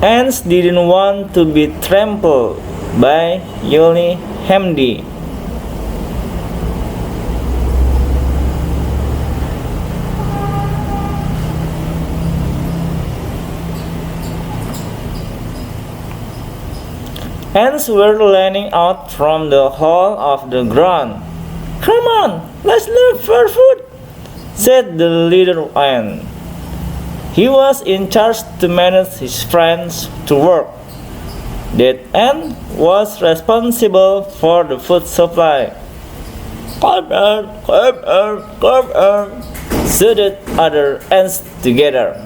Ants didn't want to be trampled by Yoli Hemdi. Ants were leaning out from the hole of the ground. "Come on, let's look for food," said the leader ant. He was in charge to manage his friends to work. That ant was responsible for the food supply. "Come on, come on, come on," shouted other ants together.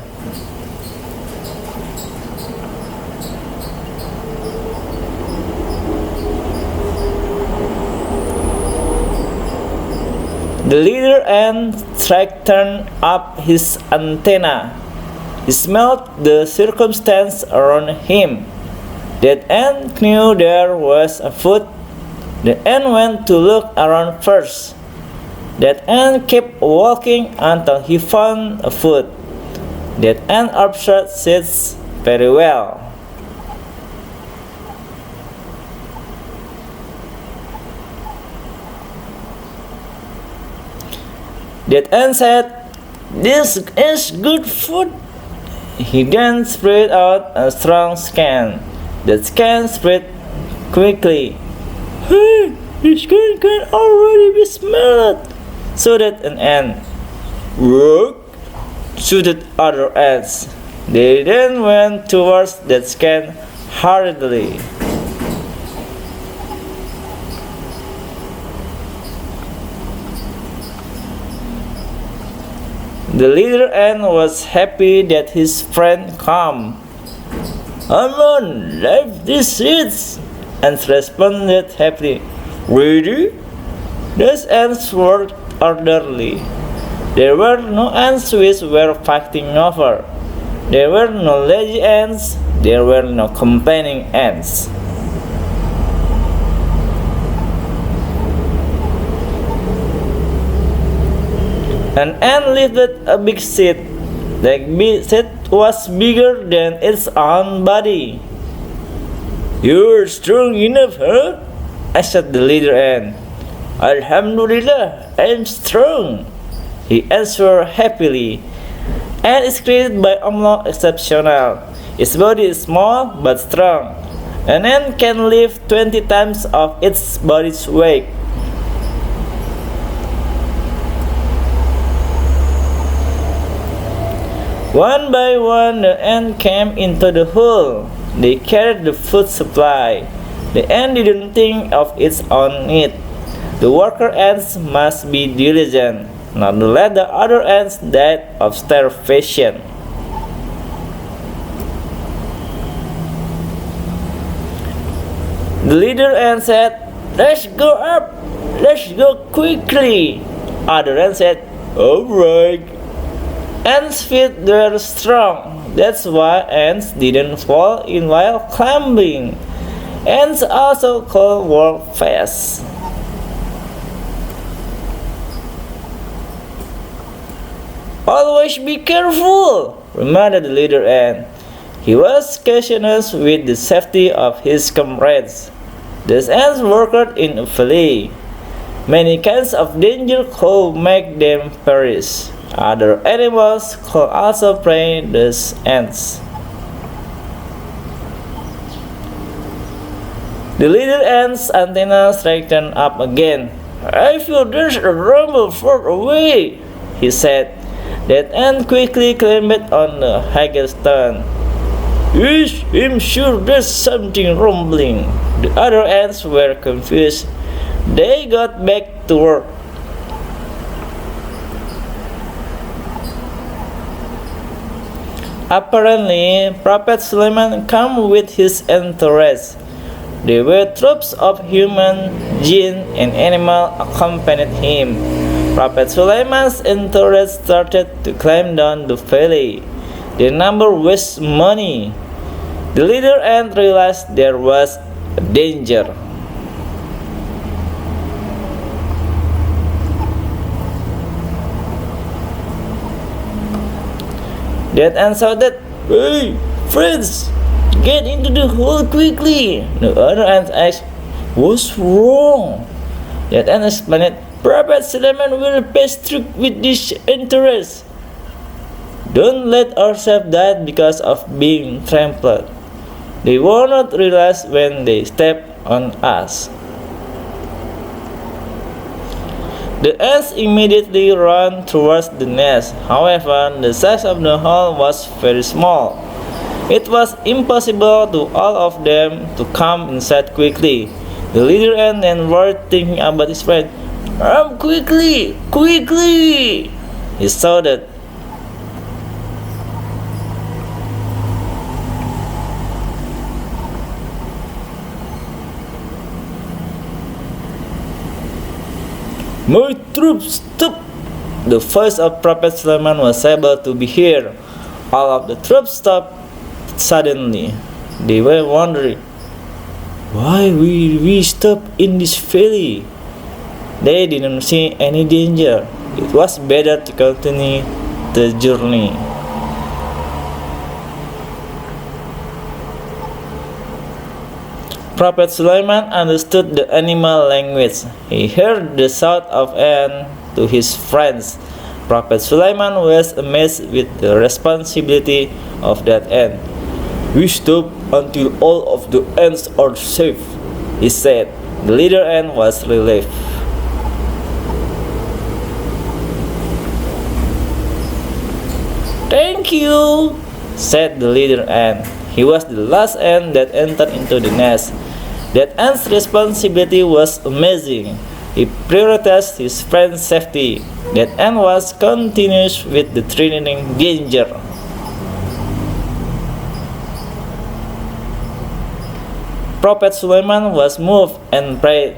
The leader ant straightened up his antenna. He smelled the circumstance around him. That ant knew there was a food. The ant went to look around first. That ant kept walking until he found a food. That ant observed seeds very well. That ant said, "This is good food." He then spread out a strong scan. The scan spread quickly. "Hey, this scan can already be smelled," shouted an ant. "Work," shouted other ants. They then went towards that scan hurriedly. The leader ant was happy that his friend came. "Come on, leave these seeds," ants responded happily. "Ready?" Those ants worked orderly. There were no ants which were fighting over. There were no lazy ants. There were no complaining ants. An ant lifted a big seed. The big seed was bigger than its own body. "You're strong enough, huh?" asked the leader ant. "Alhamdulillah, I'm strong," he answered happily. Ant is created by Allah exceptional. Its body is small but strong. An ant can lift 20 times of its body's weight. One by one, the ants came into the hole. They carried the food supply. The ant didn't think of its own need. The worker ants must be diligent, not to let the other ants die of starvation. The leader ant said, "Let's go up. Let's go quickly." Other ants said, "All right." Ants' feet were strong. That's why ants didn't fall in while climbing. Ants also could walk fast. "Always be careful," reminded the leader ant. He was cautious with the safety of his comrades. These ants worked in a valley. Many kinds of danger could make them perish. Other animals could also prey these ants. The leader ant's antenna straightened up again. "I feel there's a rumble far away," he said. That ant quickly climbed on the highest stone. "Yes, I'm sure there's something rumbling." The other ants were confused. They got back to work. Apparently, Prophet Sulaiman came with his entourage. There were troops of human, jinn, and animal accompanied him. Prophet Sulaiman's entourage started to climb down the valley. Their number was many. The leader ant realized there was a danger. That ant shouted, "Hey, friends, Get into the hole quickly! The other ants asked, what's wrong? That ant explained, Prophet Suleiman will pass through with this interest. Don't let ourselves die because of being trampled. They will not realize when they step on us. The ants immediately ran towards the nest. However, the size of the hole was very small. It was impossible to all of them to come inside quickly. The leader ant then worried, thinking about his friend. Quickly! Quickly! He shouted. My troops, stop! The voice of Prophet Suleiman was able to be heard. All of the troops stopped suddenly. They were wondering, why we stop in this valley? They didn't see any danger. It was better to continue the journey. Prophet Sulaiman understood the animal language. He heard the shout of ants to his friends. Prophet Sulaiman was amazed with the responsibility of that ant. We stop until all of the ants are safe, he said. The leader ant was relieved. Thank you, said the leader ant. He was the last ant that entered into the nest. That ant's responsibility was amazing. He prioritized his friend's safety. That ant was continuous with the threatening danger. Prophet Sulaiman was moved and prayed,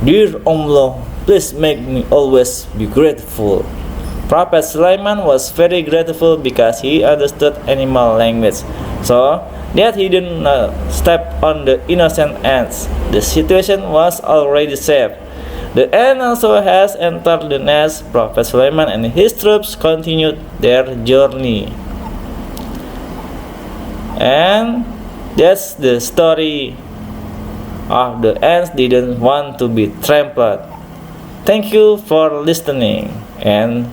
Dear Allah, please make me always be grateful. Prophet Sulaiman was very grateful because he understood animal language, so that he didn't step on the innocent ants. The situation was already safe. The ant also has entered the nest. Prophet Sulaiman and his troops continued their journey. And that's the story of the ants didn't want to be trampled. Thank you for listening and